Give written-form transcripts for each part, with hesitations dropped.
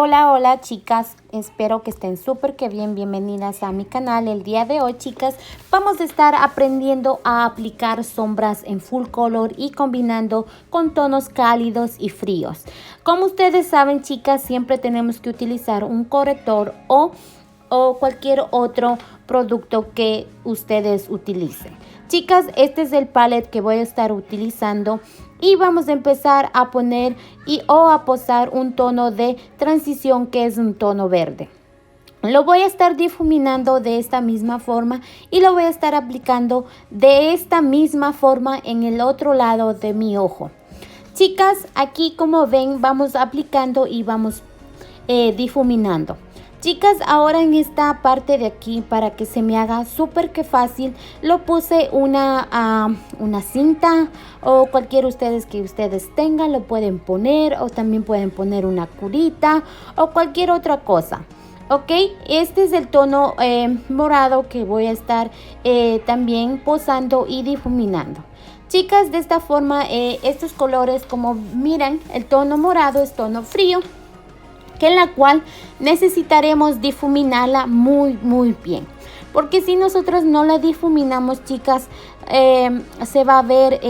Hola, hola chicas, espero que estén súper que bien, bienvenidas a mi canal. El día de hoy chicas vamos a estar aprendiendo a aplicar sombras en full color y combinando con tonos cálidos y fríos. Como ustedes saben chicas, siempre tenemos que utilizar un corrector o cualquier otro producto que ustedes utilicen. Chicas, este es el palette que voy a estar utilizando y vamos a empezar a poner a posar un tono de transición que es un tono verde. Lo voy a estar difuminando de esta misma forma y lo voy a estar aplicando de esta misma forma en el otro lado de mi ojo. Chicas, aquí como ven vamos aplicando y vamos difuminando. Chicas, ahora en esta parte de aquí, para que se me haga súper que fácil, lo puse una cinta o cualquier que ustedes tengan, lo pueden poner, o también pueden poner una curita o cualquier otra cosa. Ok, este es el tono morado que voy a estar también posando y difuminando. Chicas, de esta forma, estos colores, como miran, el tono morado es tono frío, que en la cual necesitaremos difuminarla muy bien, porque si nosotros no la difuminamos chicas, se va a ver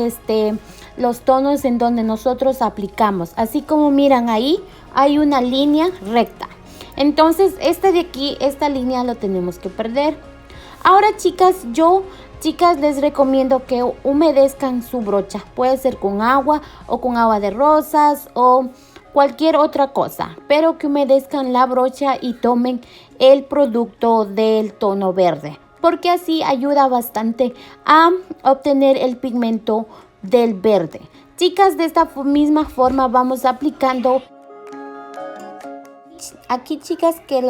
los tonos en donde nosotros aplicamos, así como miran ahí hay una línea recta. Entonces esta de aquí, esta línea lo tenemos que perder. Ahora chicas, chicas, les recomiendo que humedezcan su brocha, puede ser con agua o con agua de rosas o cualquier otra cosa, pero que humedezcan la brocha y tomen el producto del tono verde, porque así ayuda bastante a obtener el pigmento del verde. Chicas, de esta misma forma vamos aplicando aquí chicas, que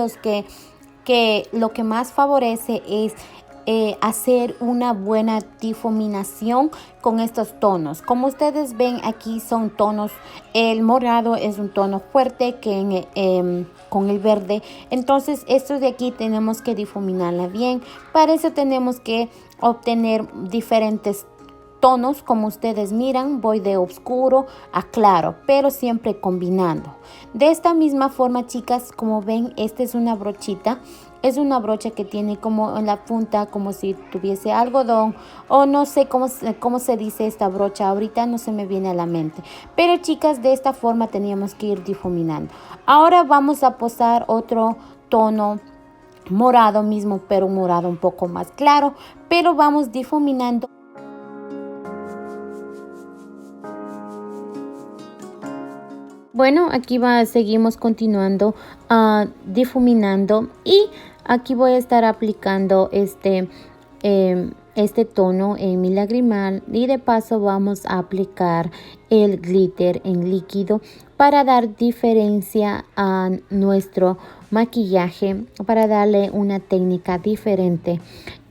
lo que más favorece es hacer una buena difuminación con estos tonos. Como ustedes ven, aquí son tonos, el morado es un tono fuerte con el verde, entonces estos de aquí tenemos que difuminarla bien. Para eso tenemos que obtener diferentes tonos. Como ustedes miran, voy de oscuro a claro, pero siempre combinando. De esta misma forma chicas, como ven, esta es una brochita. Es una brocha que tiene como en la punta como si tuviese algodón, o no sé cómo se dice esta brocha, ahorita no se me viene a la mente. Pero chicas, de esta forma teníamos que ir difuminando. Ahora vamos a posar otro tono morado mismo, pero un morado un poco más claro, pero vamos difuminando. Bueno, aquí seguimos continuando difuminando, y aquí voy a estar aplicando este tono en mi lagrimal, y de paso vamos a aplicar el glitter en líquido para dar diferencia a nuestro maquillaje, para darle una técnica diferente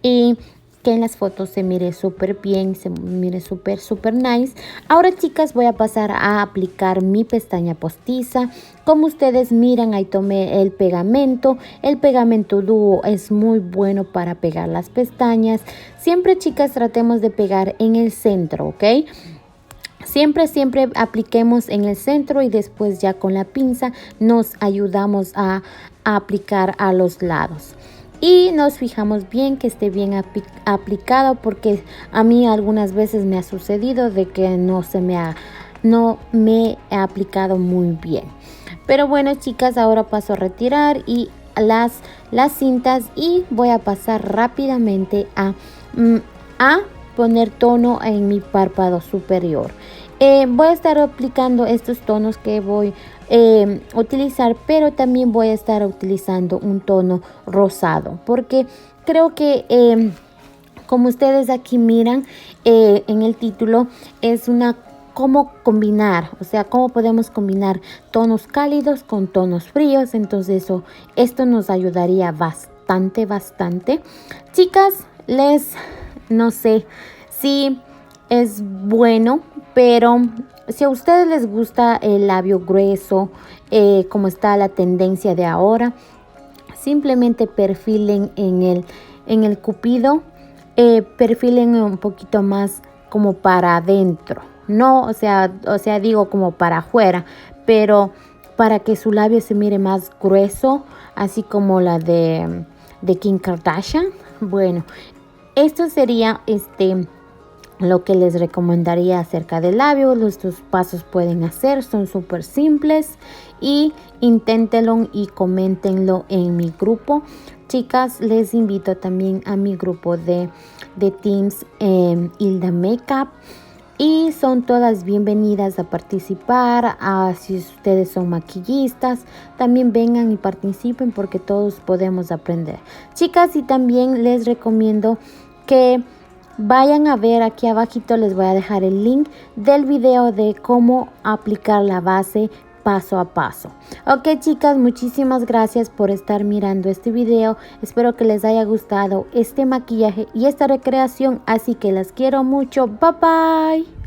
y que en las fotos se mire súper bien, se mire súper nice. Ahora chicas, voy a pasar a aplicar mi pestaña postiza. Como ustedes miran, ahí tomé el pegamento dúo, es muy bueno para pegar las pestañas. Siempre chicas, tratemos de pegar en el centro, ¿ok? Siempre apliquemos en el centro y después ya con la pinza nos ayudamos a aplicar a los lados. Y nos fijamos bien que esté bien aplicado, porque a mí algunas veces me ha sucedido de que no me he aplicado muy bien. Pero bueno chicas, ahora paso a retirar y las cintas, y voy a pasar rápidamente a poner tono en mi párpado superior. Voy a estar aplicando estos tonos que voy utilizar, pero también voy a estar utilizando un tono rosado, porque creo que como ustedes aquí miran en el título, es cómo combinar, o sea, cómo podemos combinar tonos cálidos con tonos fríos. Entonces esto nos ayudaría bastante. Chicas, no sé si es bueno, pero si a ustedes les gusta el labio grueso, como está la tendencia de ahora, simplemente perfilen en el cupido, perfilen un poquito más como para adentro, no, o sea digo como para afuera, pero para que su labio se mire más grueso, así como la de Kim Kardashian. Bueno, esto sería lo que les recomendaría acerca del labio. Estos pasos pueden hacer, son súper simples y inténtenlo y coméntenlo en mi grupo. Chicas, les invito también a mi grupo de Teams Hilda Makeup. Y son todas bienvenidas a participar. Si ustedes son maquillistas, también vengan y participen porque todos podemos aprender. Chicas, y también les recomiendo que vayan a ver aquí abajito, les voy a dejar el link del video de cómo aplicar la base paso a paso. Ok, chicas, muchísimas gracias por estar mirando este video. Espero que les haya gustado este maquillaje y esta recreación, así que las quiero mucho. Bye bye.